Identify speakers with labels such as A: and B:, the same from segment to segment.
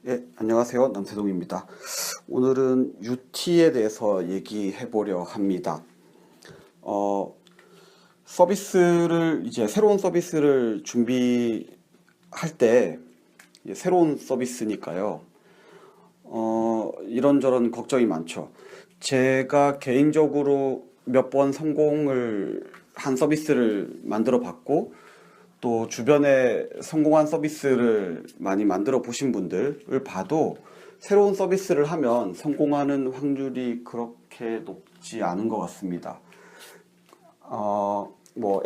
A: 예, 안녕하세요. 남태동입니다. 오늘은 UT에 대해서 얘기해 보려 합니다. 어, 새로운 서비스를 준비할 때, 새로운 서비스니까요. 이런저런 걱정이 많죠. 제가 개인적으로 몇 번 성공을 한 서비스를 만들어 봤고, 또 주변에 성공한 서비스를 많이 만들어 보신 분들을 봐도 새로운 서비스를 하면 성공하는 확률이 그렇게 높지 않은 것 같습니다. 뭐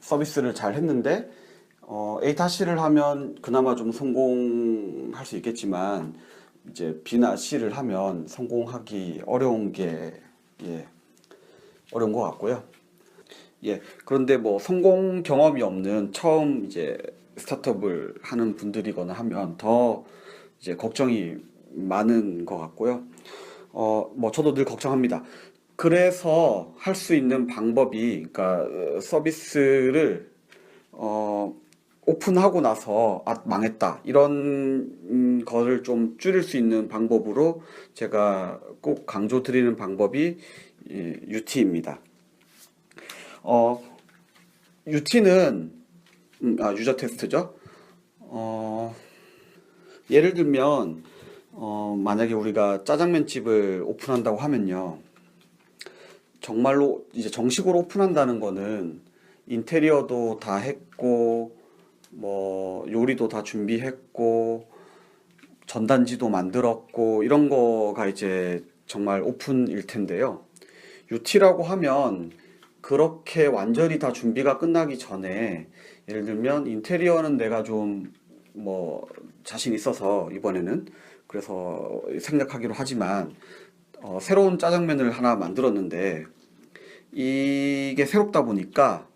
A: 서비스를 잘 했는데 A-를 하면 그나마 좀 성공할 수 있겠지만 이제 B나 C를 하면 성공하기 예, 어려운 것 같고요. 예, 그런데 뭐 성공 경험이 없는 처음 이제 스타트업을 하는 분들이거나 하면 더 이제 걱정이 많은 것 같고요. 뭐 저도 늘 걱정합니다. 그래서 할 수 있는 방법이, 그러니까 서비스를 어, 오픈하고 나서 망했다 이런 거를 좀 줄일 수 있는 방법으로 제가 꼭 강조드리는 방법이 UT입니다. 어, UT는 유저 테스트죠. 어, 예를 들면 만약에 우리가 짜장면 집을 오픈한다고 하면요. 정말로 이제 정식으로 오픈한다는 거는 인테리어도 다 했고 뭐 요리도 다 준비했고 전단지도 만들었고 이런 거가 이제 정말 오픈일 텐데요. UT라고 하면 그렇게 완전히 다 준비가 끝나기 전에 예를 들면 인테리어는 내가 좀 뭐 자신 있어서 이번에는 그래서 생략하기로 하지만 새로운 짜장면을 하나 만들었는데 이게 새롭다 보니까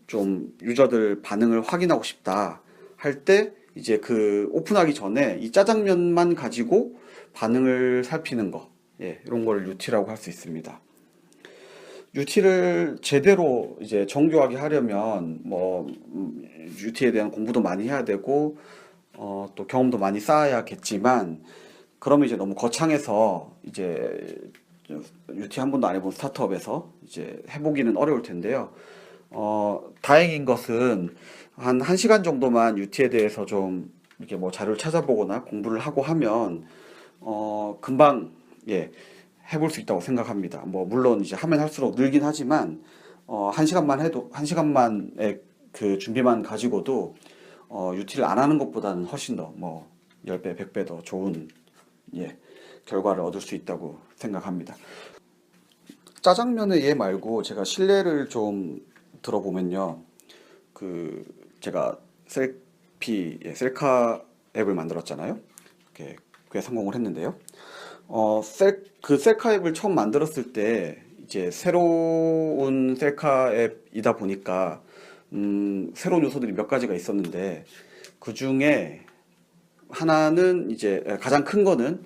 A: 좀 유저들 반응을 확인하고 싶다 할 때 이제 그 오픈하기 전에 이 짜장면만 가지고 반응을 살피는 거, 예, 이런 걸 UT라고 할 수 있습니다. UT를 제대로 이제 정교하게 하려면 뭐 UT에 대한 공부도 많이 해야 되고 또 경험도 많이 쌓아야겠지만 그러면 이제 너무 거창해서 이제 UT 한 번도 안 해본 스타트업에서 이제 해보기는 어려울 텐데요. 다행인 것은 한 1시간 정도만 UT에 대해서 좀 이렇게 뭐 자료를 찾아보거나 공부를 하고 하면 금방 예, 해볼 수 있다고 생각합니다. 뭐 물론 이제 하면 할수록 늘긴 하지만 1시간만의 그 준비만 가지고도 UT를 안 하는 것보다는 훨씬 더 뭐 10배, 100배 더 좋은 예, 결과를 얻을 수 있다고 생각합니다. 짜장면의 예 말고 제가 실례를 좀 들어보면요. 그 제가 셀카 앱을 만들었잖아요. 꽤 성공을 했는데요. 그 셀카 앱을 처음 만들었을 때 이제 새로운 셀카 앱이다 보니까 새로운 요소들이 몇 가지가 있었는데 그 중에 하나는 이제 가장 큰 거는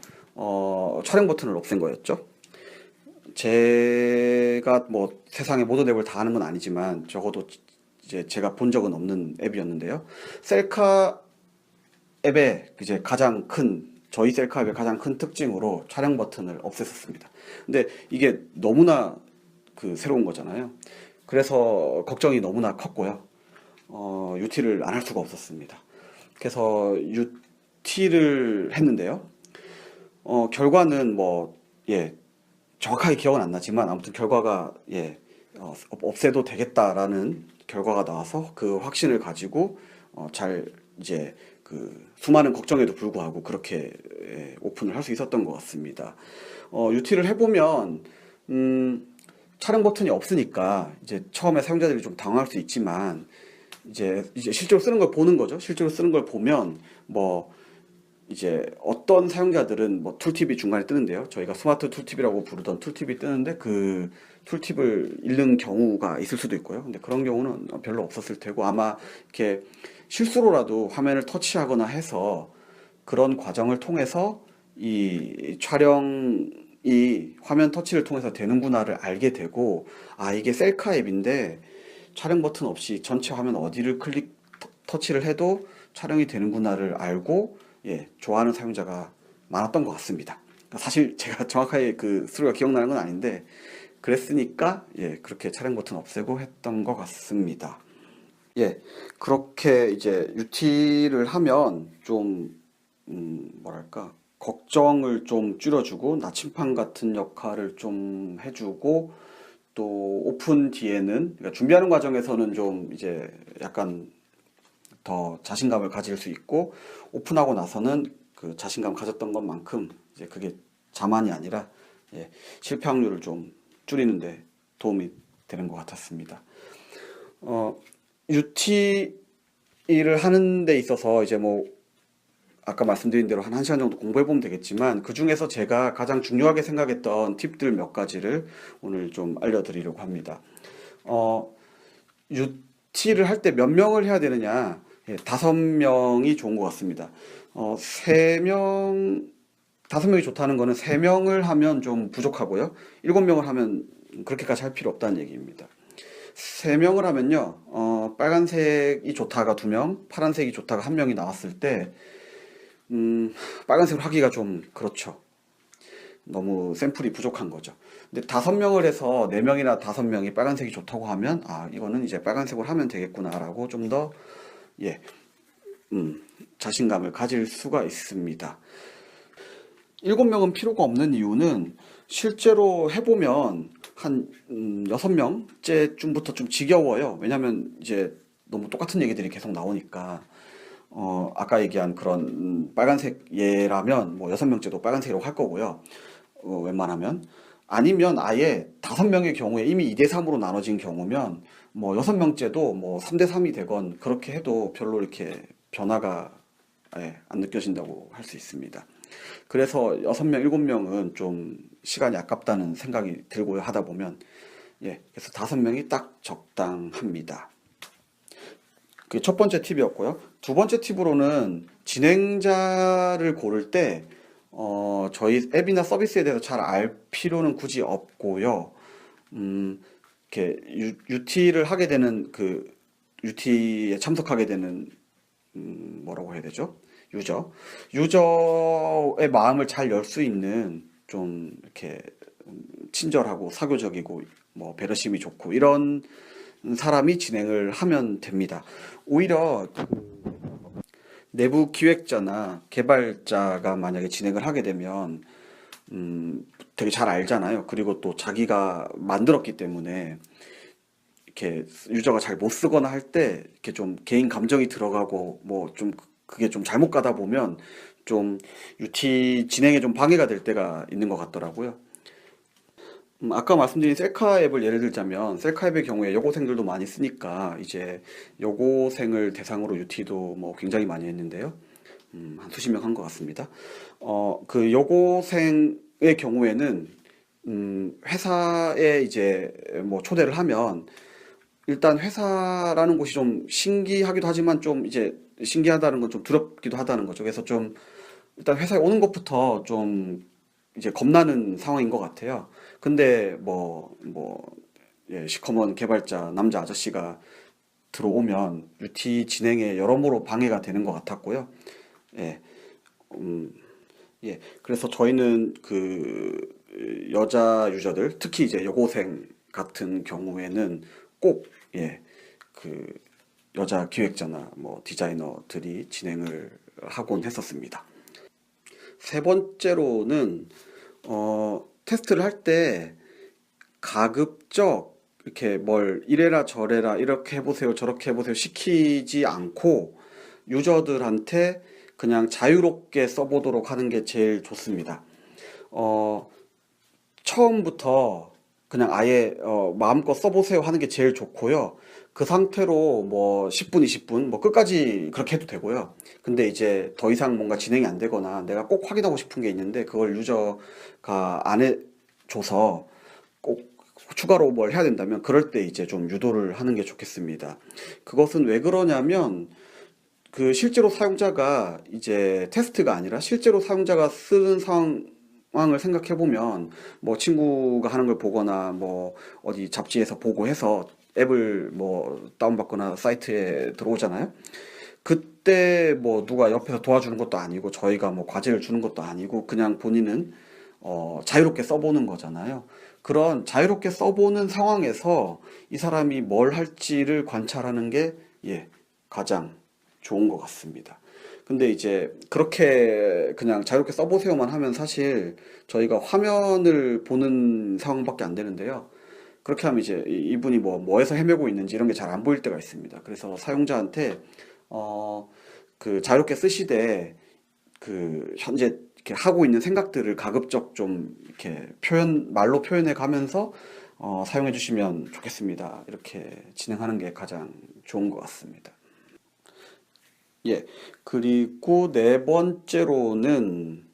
A: 촬영 버튼을 없앤 거였죠. 제가 뭐 세상의 모든 앱을 다 하는 건 아니지만 적어도 이제 제가 본 적은 없는 앱이었는데요. 셀카 앱의 이제 저희 셀카 앱의 가장 큰 특징으로 촬영 버튼을 없앴었습니다. 근데 이게 너무나 그 새로운 거잖아요. 그래서 걱정이 너무나 컸고요. UT를 안 할 수가 없었습니다. 그래서 UT를 했는데요. 결과는 뭐, 예, 정확하게 기억은 안 나지만 아무튼 결과가, 예, 없애도 되겠다라는 결과가 나와서 그 확신을 가지고, 잘, 이제, 그, 수많은 걱정에도 불구하고 그렇게, 예, 오픈을 할 수 있었던 것 같습니다. UT를 해보면, 촬영 버튼이 없으니까, 이제 처음에 사용자들이 좀 당황할 수 있지만, 이제 실제로 쓰는 걸 보는 거죠. 실제로 쓰는 걸 보면, 뭐, 이제 어떤 사용자들은 뭐 툴팁이 중간에 뜨는데요. 저희가 스마트 툴팁이라고 부르던 툴팁이 뜨는데 그 툴팁을 잃는 경우가 있을 수도 있고요. 근데 그런 경우는 별로 없었을 테고 아마 이렇게 실수로라도 화면을 터치하거나 해서 그런 과정을 통해서 이 촬영이 화면 터치를 통해서 되는구나를 알게 되고 이게 셀카 앱인데 촬영 버튼 없이 전체 화면 어디를 터치를 해도 촬영이 되는구나를 알고 좋아하는 사용자가 많았던 것 같습니다. 그러니까 사실 제가 정확하게 그 수료가 기억나는 건 아닌데 그랬으니까 그렇게 촬영 버튼 없애고 했던 것 같습니다. 그렇게 이제 UT를 하면 좀 뭐랄까 걱정을 좀 줄여주고 나침판 같은 역할을 좀 해주고 또 오픈 뒤에는 그러니까 준비하는 과정에서는 좀 이제 약간 더 자신감을 가질 수 있고 오픈하고 나서는 그 자신감 가졌던 것만큼 이제 그게 자만이 아니라 실패 확률을 좀 줄이는데 도움이 되는 것 같았습니다. UT를 하는 데 있어서 이제 뭐 아까 말씀드린 대로 한 1시간 정도 공부해 보면 되겠지만 그 중에서 제가 가장 중요하게 생각했던 팁들 몇 가지를 오늘 좀 알려드리려고 합니다. UT를 할 때 몇 명을 해야 되느냐? 5명이 좋은 것 같습니다. 5명이 좋다는 거는 3명을 하면 좀 부족하고요. 7명을 하면 그렇게까지 할 필요 없다는 얘기입니다. 3명을 하면요, 빨간색이 좋다가 2명, 파란색이 좋다가 1명이 나왔을 때, 빨간색으로 하기가 좀 그렇죠. 너무 샘플이 부족한 거죠. 근데 5명을 해서 4명이나 5명이 빨간색이 좋다고 하면, 이거는 이제 빨간색으로 하면 되겠구나라고 좀 더, 자신감을 가질 수가 있습니다. 7명은 필요가 없는 이유는 실제로 해보면 한 6명째쯤부터 좀 지겨워요. 왜냐면 이제 너무 똑같은 얘기들이 계속 나오니까 아까 얘기한 그런 빨간색 얘라면 뭐 6명째도 빨간색으로 할 거고요. 웬만하면 아니면 아예 5명의 경우에 이미 2대3으로 나눠진 경우면 뭐 6명째도 뭐 3대3이 되건 그렇게 해도 별로 이렇게 변화가 안 느껴진다고 할 수 있습니다. 그래서 6명, 7명은 좀 시간이 아깝다는 생각이 들고요. 하다 보면 그래서 5명이 딱 적당합니다. 그게 첫 번째 팁이었고요. 두 번째 팁으로는 진행자를 고를 때 저희 앱이나 서비스에 대해서 잘 알 필요는 굳이 없고요. 이렇게 UT를 하게 되는 그 UT에 참석하게 되는 뭐라고 해야 되죠? 유저의 마음을 잘 열 수 있는 좀 이렇게 친절하고 사교적이고 뭐 배려심이 좋고 이런 사람이 진행을 하면 됩니다. 오히려 내부 기획자나 개발자가 만약에 진행을 하게 되면 되게 잘 알잖아요. 그리고 또 자기가 만들었기 때문에 이렇게 유저가 잘 못 쓰거나 할 때 이렇게 좀 개인 감정이 들어가고 뭐 좀 그게 좀 잘못 가다 보면 좀 UT 진행에 좀 방해가 될 때가 있는 것 같더라고요. 아까 말씀드린 셀카 앱을 예를 들자면 셀카 앱의 경우에 여고생들도 많이 쓰니까 이제 여고생을 대상으로 UT도 뭐 굉장히 많이 했는데요. 한 수십 명 한 것 같습니다. 그 여고생의 경우에는 회사에 이제 뭐 초대를 하면 일단 회사라는 곳이 좀 신기하기도 하지만 좀 이제 신기하다는 건 좀 두렵기도 하다는 거죠. 그래서 좀 일단 회사에 오는 것부터 좀 이제 겁나는 상황인 것 같아요. 근데 시커먼 개발자 남자 아저씨가 들어오면 UT 진행에 여러모로 방해가 되는 것 같았고요. 예, 그래서 저희는 그 여자 유저들, 특히 이제 여고생 같은 경우에는 꼭 그 여자 기획자나 뭐 디자이너들이 진행을 하곤 했었습니다. 세 번째로는 테스트를 할 때 가급적 이렇게 뭘 이래라 저래라 이렇게 해보세요 저렇게 해보세요 시키지 않고 유저들한테 그냥 자유롭게 써보도록 하는 게 제일 좋습니다. 처음부터 그냥 아예 마음껏 써보세요 하는 게 제일 좋고요. 그 상태로 뭐 10분, 20분 뭐 끝까지 그렇게 해도 되고요. 근데 이제 더 이상 뭔가 진행이 안 되거나 내가 꼭 확인하고 싶은 게 있는데 그걸 유저가 안 해줘서 꼭 추가로 뭘 해야 된다면 그럴 때 이제 좀 유도를 하는 게 좋겠습니다. 그것은 왜 그러냐면 그 실제로 사용자가 이제 테스트가 아니라 실제로 사용자가 쓰는 상황을 생각해 보면 뭐 친구가 하는 걸 보거나 뭐 어디 잡지에서 보고 해서 앱을 뭐 다운받거나 사이트에 들어오잖아요. 절대 뭐 누가 옆에서 도와주는 것도 아니고 저희가 뭐 과제를 주는 것도 아니고 그냥 본인은 자유롭게 써보는 거잖아요. 그런 자유롭게 써보는 상황에서 이 사람이 뭘 할지를 관찰하는 게 예, 가장 좋은 것 같습니다. 근데 이제 그렇게 그냥 자유롭게 써보세요만 하면 사실 저희가 화면을 보는 상황밖에 안 되는데요. 그렇게 하면 이제 이분이 뭐에서 헤매고 있는지 이런 게 잘 안 보일 때가 있습니다. 그래서 사용자한테 어, 그 자유롭게 쓰시되 그 현재 이렇게 하고 있는 생각들을 가급적 좀 이렇게 말로 표현해 가면서 사용해 주시면 좋겠습니다. 이렇게 진행하는 게 가장 좋은 것 같습니다. 예. 그리고 네 번째로는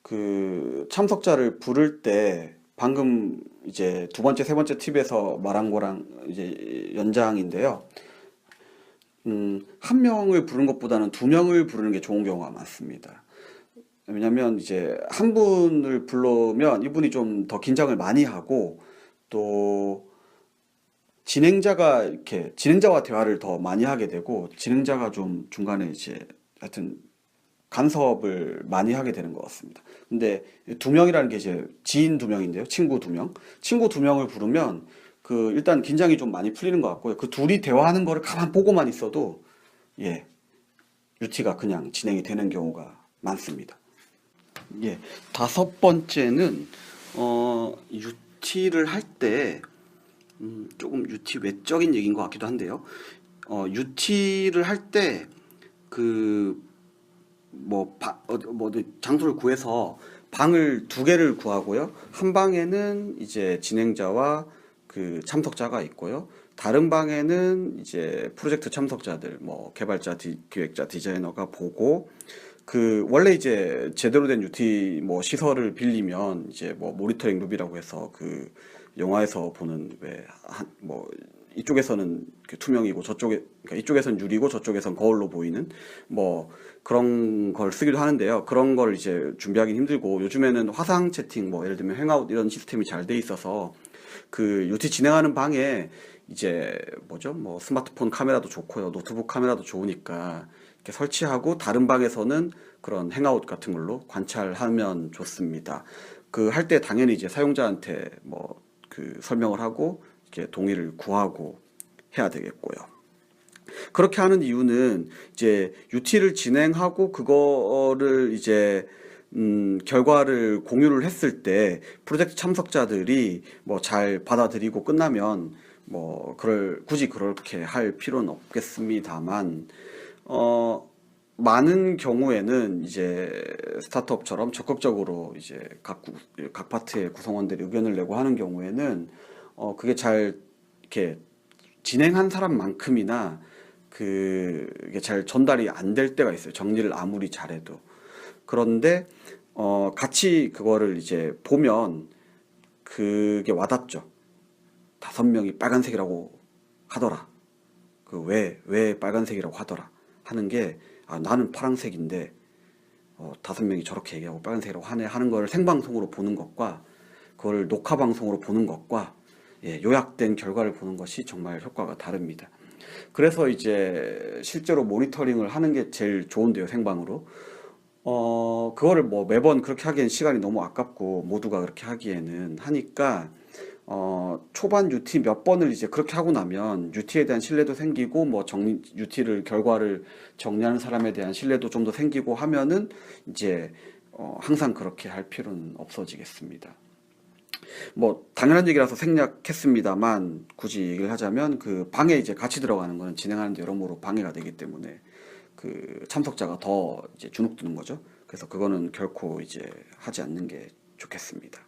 A: 그 참석자를 부를 때 방금 이제 두 번째, 세 번째 팁에서 말한 거랑 이제 연장인데요. 한 명을 부르는 것보다는 두 명을 부르는 게 좋은 경우가 많습니다. 왜냐면 이제 한 분을 부르면 이분이 좀 더 긴장을 많이 하고 또 진행자와 대화를 더 많이 하게 되고 진행자가 좀 중간에 이제 하여튼 간섭을 많이 하게 되는 것 같습니다. 근데 두 명이라는 게 이제 지인 두 명인데요. 친구 두 명. 친구 두 명을 부르면 그 일단 긴장이 좀 많이 풀리는 것 같고요. 그 둘이 대화하는 거를 가만 보고만 있어도 예, UT가 그냥 진행이 되는 경우가 많습니다. 예, 다섯 번째는 UT를 할 때 조금 UT 외적인 얘기인 것 같기도 한데요. UT를 할 때 그 장소를 구해서 방을 두 개를 구하고요. 한 방에는 이제 진행자와 그 참석자가 있고요. 다른 방에는 이제 프로젝트 참석자들, 뭐 개발자, 기획자, 디자이너가 보고 그 원래 이제 제대로 된 UT 뭐 시설을 빌리면 이제 뭐 모니터링 룸이라고 해서 그 영화에서 보는 왜 한 뭐 이쪽에서는 투명이고 저쪽에 그러니까 이쪽에선 유리고 저쪽에선 거울로 보이는 뭐 그런 걸 쓰기도 하는데요. 그런 걸 이제 준비하기 힘들고 요즘에는 화상 채팅 뭐 예를 들면 행아웃 이런 시스템이 잘 돼 있어서 그 UT 진행하는 방에 이제 뭐죠? 뭐 스마트폰 카메라도 좋고요. 노트북 카메라도 좋으니까 이렇게 설치하고 다른 방에서는 그런 행아웃 같은 걸로 관찰하면 좋습니다. 그 할 때 당연히 이제 사용자한테 뭐 그 설명을 하고 이렇게 동의를 구하고 해야 되겠고요. 그렇게 하는 이유는 이제 UT를 진행하고 그거를 이제 결과를 공유를 했을 때 프로젝트 참석자들이 뭐 잘 받아들이고 끝나면 뭐 굳이 그렇게 할 필요는 없겠습니다만 많은 경우에는 이제 스타트업처럼 적극적으로 이제 각 파트의 구성원들이 의견을 내고 하는 경우에는 그게 잘 이렇게 진행한 사람만큼이나 그게 잘 전달이 안 될 때가 있어요. 정리를 아무리 잘해도. 그런데 같이 그거를 이제 보면 그게 와닿죠. 다섯 명이 빨간색이라고 하더라. 그 왜 빨간색이라고 하더라. 하는 게 나는 파란색인데 다섯 명이 저렇게 얘기하고 빨간색이라고 하네 하는 걸 생방송으로 보는 것과 그걸 녹화 방송으로 보는 것과 예, 요약된 결과를 보는 것이 정말 효과가 다릅니다. 그래서 이제 실제로 모니터링을 하는 게 제일 좋은데요, 생방으로. 그거를 뭐 매번 그렇게 하기엔 시간이 너무 아깝고 모두가 그렇게 하기에는 하니까 초반 UT 몇 번을 이제 그렇게 하고 나면 UT에 대한 신뢰도 생기고 뭐 UT를 결과를 정리하는 사람에 대한 신뢰도 좀 더 생기고 하면은 이제 항상 그렇게 할 필요는 없어지겠습니다. 뭐 당연한 얘기라서 생략했습니다만 굳이 얘기를 하자면 그 방에 이제 같이 들어가는 거는 진행하는데 여러모로 방해가 되기 때문에 그 참석자가 더 이제 주눅드는 거죠. 그래서 그거는 결코 이제 하지 않는 게 좋겠습니다.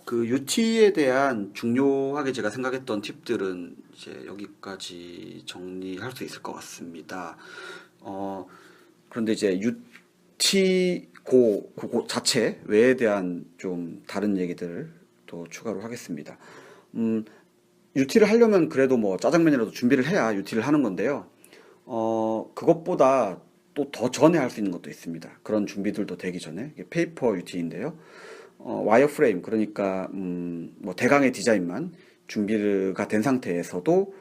A: 그 UT에 대한 중요하게 제가 생각했던 팁들은 이제 여기까지 정리할 수 있을 것 같습니다. 그런데 이제 UT 그 자체 외에 대한 좀 다른 얘기들을 또 추가로 하겠습니다. UT를 하려면 그래도 뭐 짜장면이라도 준비를 해야 UT를 하는 건데요. 그것보다 또 더 전에 할 수 있는 것도 있습니다. 그런 준비들도 되기 전에 이게 페이퍼 UT인데요. 와이어프레임 그러니까 뭐 대강의 디자인만 준비가 된 상태에서도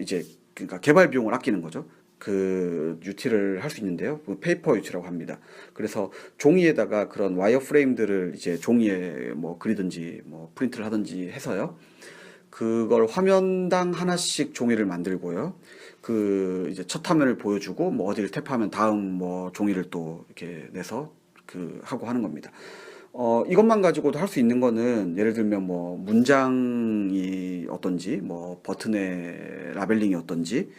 A: 이제 그러니까 개발 비용을 아끼는 거죠. 그 UT를 할 수 있는데요. 그 페이퍼 UT라고 합니다. 그래서 종이에다가 그런 와이어 프레임들을 이제 종이에 뭐 그리든지 뭐 프린트를 하든지 해서요. 그걸 화면당 하나씩 종이를 만들고요. 그 이제 첫 화면을 보여주고 뭐 어디를 탭하면 다음 뭐 종이를 또 이렇게 내서 그 하고 하는 겁니다. 이것만 가지고도 할 수 있는 거는 예를 들면 뭐 문장이 어떤지, 뭐 버튼의 라벨링이 어떤지,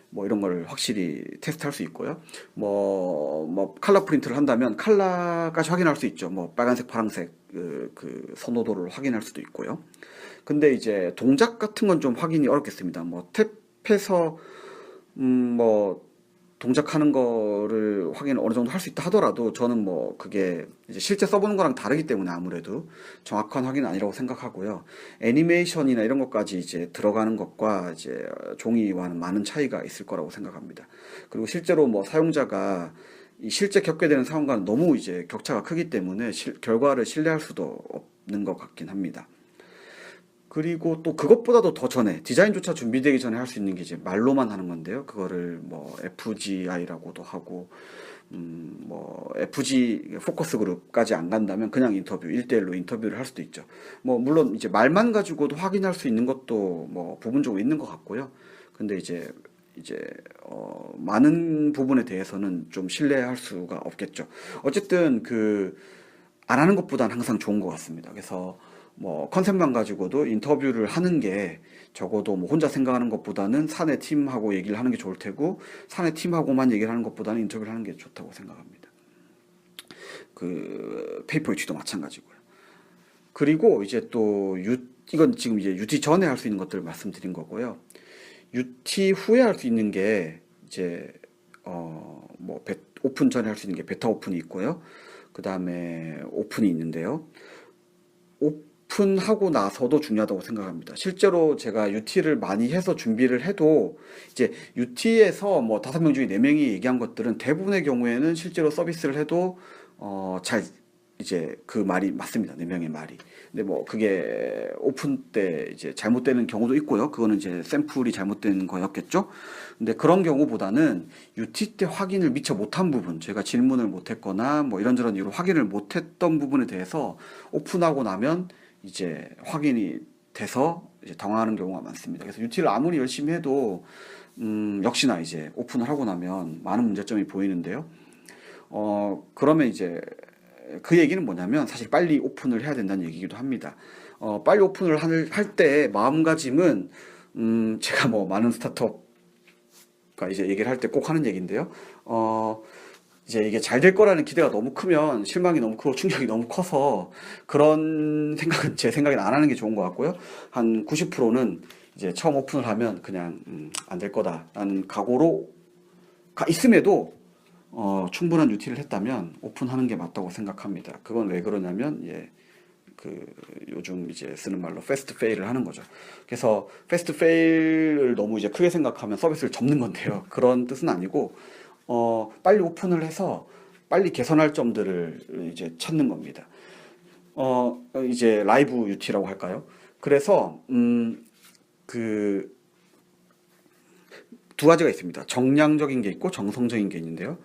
A: 뭐 이런 걸 확실히 테스트할 수 있고요. 뭐 컬러 프린트를 한다면 컬러까지 확인할 수 있죠. 뭐 빨간색, 파란색 그 선호도를 확인할 수도 있고요. 근데 이제 동작 같은 건 좀 확인이 어렵겠습니다. 뭐 탭해서 뭐 동작하는 거를 확인 어느 정도 할 수 있다 하더라도 저는 뭐 그게 이제 실제 써보는 거랑 다르기 때문에 아무래도 정확한 확인은 아니라고 생각하고요. 애니메이션이나 이런 것까지 이제 들어가는 것과 이제 종이와는 많은 차이가 있을 거라고 생각합니다. 그리고 실제로 뭐 사용자가 이 실제 겪게 되는 상황과는 너무 이제 격차가 크기 때문에 결과를 신뢰할 수도 없는 것 같긴 합니다. 그리고 또 그것보다도 더 전에 디자인조차 준비되기 전에 할 수 있는 게 이제 말로만 하는 건데요. 그거를 뭐 FGI라고도 하고 뭐 FG 포커스 그룹까지 안 간다면 그냥 인터뷰 1대1로 인터뷰를 할 수도 있죠. 뭐 물론 이제 말만 가지고도 확인할 수 있는 것도 뭐 부분적으로 있는 것 같고요. 근데 이제 많은 부분에 대해서는 좀 신뢰할 수가 없겠죠. 어쨌든 그 안 하는 것보단 항상 좋은 것 같습니다. 그래서 뭐 컨셉만 가지고도 인터뷰를 하는 게 적어도 뭐 혼자 생각하는 것보다는 사내 팀하고 얘기를 하는 게 좋을 테고 사내 팀하고만 얘기를 하는 것보다는 인터뷰를 하는 게 좋다고 생각합니다. 그 페이퍼 유치도 마찬가지고요. 그리고 이제 또 이건 지금 이제 UT 전에 할 수 있는 것들을 말씀드린 거고요. UT 후에 할 수 있는 게 이제 뭐 오픈 전에 할 수 있는 게 베타 오픈이 있고요. 그 다음에 오픈이 있는데요. 오픈하고 나서도 중요하다고 생각합니다. 실제로 제가 UT를 많이 해서 준비를 해도 이제 UT에서 뭐 5명 중에 4명이 얘기한 것들은 대부분의 경우에는 실제로 서비스를 해도 잘 이제 그 말이 맞습니다. 4명의 말이. 근데 뭐 그게 오픈 때 이제 잘못되는 경우도 있고요. 그거는 이제 샘플이 잘못된 거였겠죠. 근데 그런 경우보다는 UT 때 확인을 미처 못한 부분, 제가 질문을 못했거나 뭐 이런저런 이유로 확인을 못했던 부분에 대해서 오픈하고 나면 이제 확인이 돼서 이제 당황하는 경우가 많습니다. 그래서 UT를 아무리 열심히 해도 역시나 이제 오픈을 하고 나면 많은 문제점이 보이는데요. 그러면 이제 그 얘기는 뭐냐면 사실 빨리 오픈을 해야 된다는 얘기기도 합니다. 빨리 오픈을 할 때 마음가짐은 제가 뭐 많은 스타트업과 이제 얘기를 할 때 꼭 하는 얘기인데요. 이제 이게 잘 될 거라는 기대가 너무 크면 실망이 너무 크고 충격이 너무 커서 그런 생각은 제 생각엔 안 하는 게 좋은 것 같고요. 한 90%는 이제 처음 오픈을 하면 그냥 안 될 거다라는 각오로 있음에도 충분한 UT를 했다면 오픈하는 게 맞다고 생각합니다. 그건 왜 그러냐면 그 요즘 이제 쓰는 말로 패스트 페일을 하는 거죠. 그래서 패스트 페일을 너무 이제 크게 생각하면 서비스를 접는 건데요. 그런 뜻은 아니고 빨리 오픈을 해서 빨리 개선할 점들을 이제 찾는 겁니다. 이제 라이브 UT라고 할까요? 그래서 그 두 가지가 있습니다. 정량적인 게 있고 정성적인 게 있는데요.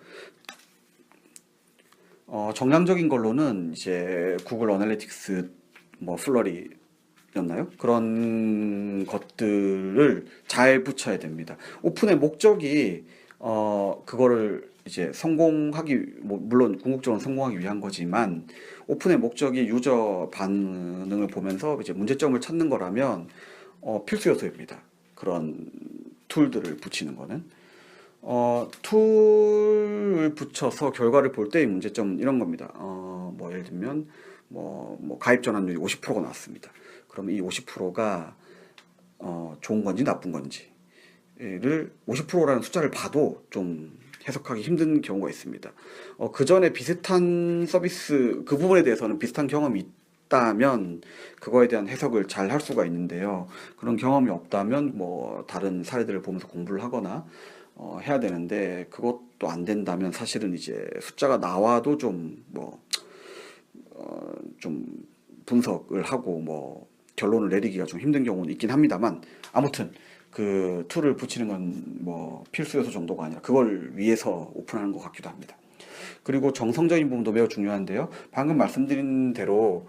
A: 정량적인 걸로는 이제 구글 어널리틱스 뭐 플러리였나요? 그런 것들을 잘 붙여야 됩니다. 오픈의 목적이 그거를 이제 성공하기 물론 궁극적으로 성공하기 위한 거지만 오픈의 목적이 유저 반응을 보면서 이제 문제점을 찾는 거라면 필수 요소입니다. 그런 툴들을 붙이는 거는. 툴을 붙여서 결과를 볼 때의 문제점은 이런 겁니다. 뭐 예를 들면 뭐 가입 전환율이 50%가 나왔습니다. 그럼 이 50%가 좋은 건지 나쁜 건지를 50%라는 숫자를 봐도 좀 해석하기 힘든 경우가 있습니다. 그 전에 비슷한 서비스 그 부분에 대해서는 비슷한 경험이 있다면 그거에 대한 해석을 잘 할 수가 있는데요. 그런 경험이 없다면 뭐 다른 사례들을 보면서 공부를 하거나 해야 되는데 그것도 안 된다면 사실은 이제 숫자가 나와도 좀 분석을 하고 뭐 결론을 내리기가 좀 힘든 경우는 있긴 합니다만 아무튼 그 툴을 붙이는 건 뭐 필수 요소 정도가 아니라 그걸 위해서 오픈하는 것 같기도 합니다. 그리고 정성적인 부분도 매우 중요한데요. 방금 말씀드린 대로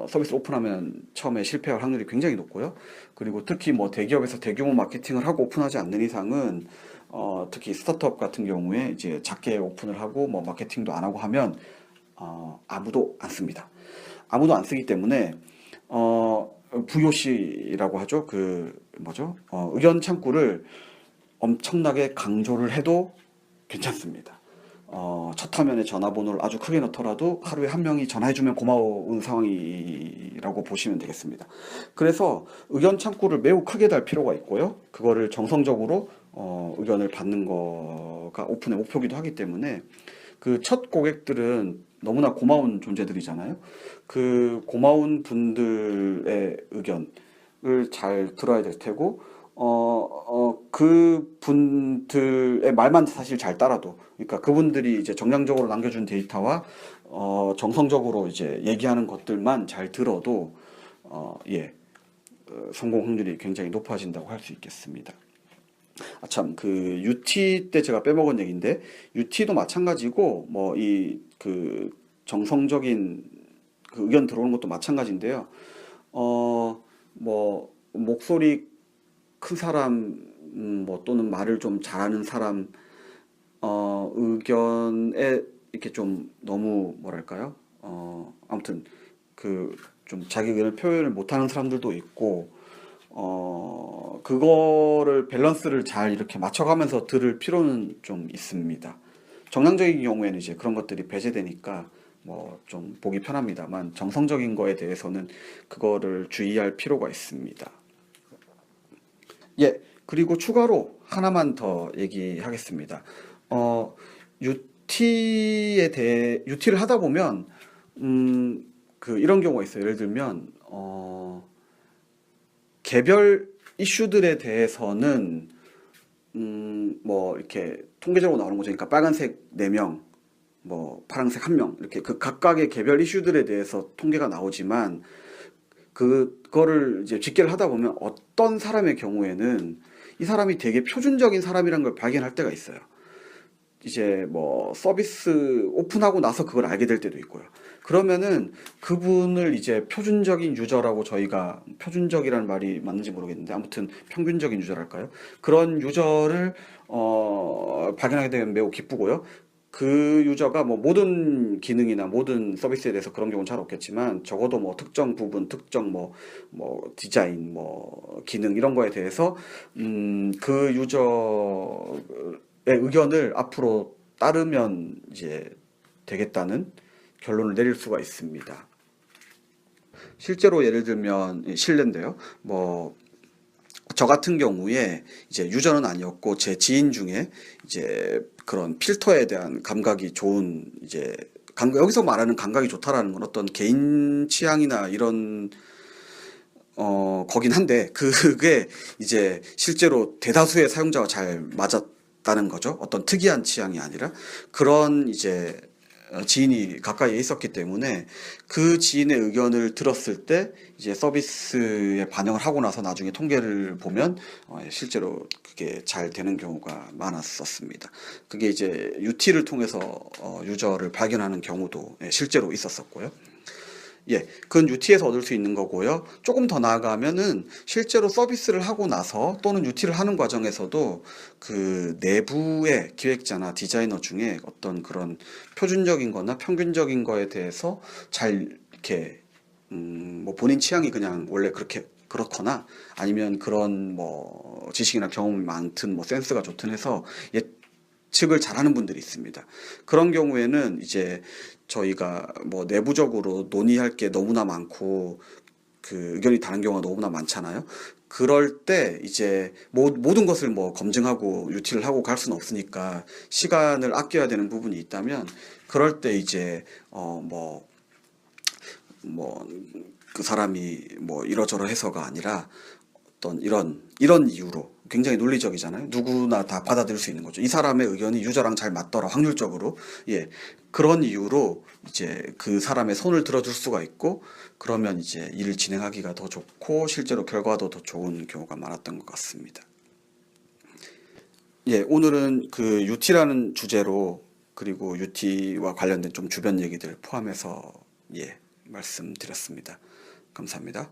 A: 서비스 오픈하면 처음에 실패할 확률이 굉장히 높고요. 그리고 특히 뭐 대기업에서 대규모 마케팅을 하고 오픈하지 않는 이상은 특히 스타트업 같은 경우에 이제 작게 오픈을 하고 뭐 마케팅도 안 하고 하면 아무도 안 씁니다. 아무도 안 쓰기 때문에 VOC라고 하죠. 그 뭐죠? 의견 창구를 엄청나게 강조를 해도 괜찮습니다. 첫 화면에 전화번호를 아주 크게 넣더라도 하루에 한 명이 전화해주면 고마운 상황이라고 보시면 되겠습니다. 그래서 의견 창구를 매우 크게 달 필요가 있고요. 그거를 정성적으로 의견을 받는 거가 오픈의 목표기도 하기 때문에 그 첫 고객들은 너무나 고마운 존재들이잖아요. 그 고마운 분들의 의견을 잘 들어야 될 테고, 그 분들의 말만 사실 잘 따라도, 그러니까 그분들이 이제 정량적으로 남겨준 데이터와, 정성적으로 이제 얘기하는 것들만 잘 들어도, 예, 성공 확률이 굉장히 높아진다고 할 수 있겠습니다. 참, 그, UT 때 제가 빼먹은 얘기인데, UT도 마찬가지고, 뭐, 그, 정성적인 그 의견 들어오는 것도 마찬가지인데요. 뭐, 목소리 큰 사람, 뭐, 또는 말을 좀 잘하는 사람, 의견에 이렇게 좀 너무, 뭐랄까요? 아무튼, 그, 좀 자기 의견을 표현을 못하는 사람들도 있고, 그거를 밸런스를 잘 이렇게 맞춰가면서 들을 필요는 좀 있습니다. 정량적인 경우에는 이제 그런 것들이 배제되니까 뭐 좀 보기 편합니다만 정성적인 거에 대해서는 그거를 주의할 필요가 있습니다. 예, 그리고 추가로 하나만 더 얘기하겠습니다. UT를 하다 보면, 그 이런 경우가 있어요. 예를 들면, 개별 이슈들에 대해서는 뭐 이렇게 통계적으로 나오는 거죠. 그러니까 빨간색 4명, 뭐 파란색 1명 이렇게 그 각각의 개별 이슈들에 대해서 통계가 나오지만 그거를 이제 집계를 하다 보면 어떤 사람의 경우에는 이 사람이 되게 표준적인 사람이란 걸 발견할 때가 있어요. 이제 뭐 서비스 오픈하고 나서 그걸 알게 될 때도 있고요. 그러면은 그분을 이제 표준적인 유저라고, 저희가 표준적이라는 말이 맞는지 모르겠는데 아무튼 평균적인 유저랄까요? 그런 유저를 발견하게 되면 매우 기쁘고요. 그 유저가 뭐 모든 기능이나 모든 서비스에 대해서 그런 경우는 잘 없겠지만 적어도 뭐 특정 부분, 특정 뭐 디자인, 뭐 기능 이런 거에 대해서 그 유저의 의견을 앞으로 따르면 이제 되겠다는 결론을 내릴 수가 있습니다. 실제로 예를 들면 실례인데요. 뭐 저 같은 경우에 이제 유저는 아니었고 제 지인 중에 이제 그런 필터에 대한 감각이 좋은, 이제 여기서 말하는 감각이 좋다라는 건 어떤 개인 취향이나 이런 거긴 한데 그게 이제 실제로 대다수의 사용자와 잘 맞았다는 거죠. 어떤 특이한 취향이 아니라 그런 이제 지인이 가까이에 있었기 때문에 그 지인의 의견을 들었을 때 이제 서비스에 반영을 하고 나서 나중에 통계를 보면 실제로 그게 잘 되는 경우가 많았었습니다. 그게 이제 UT를 통해서 유저를 발견하는 경우도 실제로 있었었고요. 예, 그건 UT에서 얻을 수 있는 거고요. 조금 더 나아가면은 실제로 서비스를 하고 나서 또는 UT를 하는 과정에서도 그 내부의 기획자나 디자이너 중에 어떤 그런 표준적인 거나 평균적인 거에 대해서 잘 이렇게 뭐 본인 취향이 그냥 원래 그렇거나 아니면 그런 뭐 지식이나 경험이 많든 뭐 센스가 좋든 해서 예측을 잘하는 분들이 있습니다. 그런 경우에는 이제 저희가 뭐 내부적으로 논의할 게 너무나 많고 그 의견이 다른 경우가 너무나 많잖아요. 그럴 때 이제 모든 것을 뭐 검증하고 유티를 하고 갈 수는 없으니까 시간을 아껴야 되는 부분이 있다면 그럴 때 이제 뭐 그 사람이 뭐 이러저러 해서가 아니라 어떤 이런 이유로 굉장히 논리적이잖아요. 누구나 다 받아들일 수 있는 거죠. 이 사람의 의견이 유저랑 잘 맞더라, 확률적으로. 예. 그런 이유로 이제 그 사람의 손을 들어줄 수가 있고, 그러면 이제 일을 진행하기가 더 좋고, 실제로 결과도 더 좋은 경우가 많았던 것 같습니다. 예, 오늘은 그 UT라는 주제로, 그리고 UT와 관련된 좀 주변 얘기들 포함해서 예, 말씀드렸습니다. 감사합니다.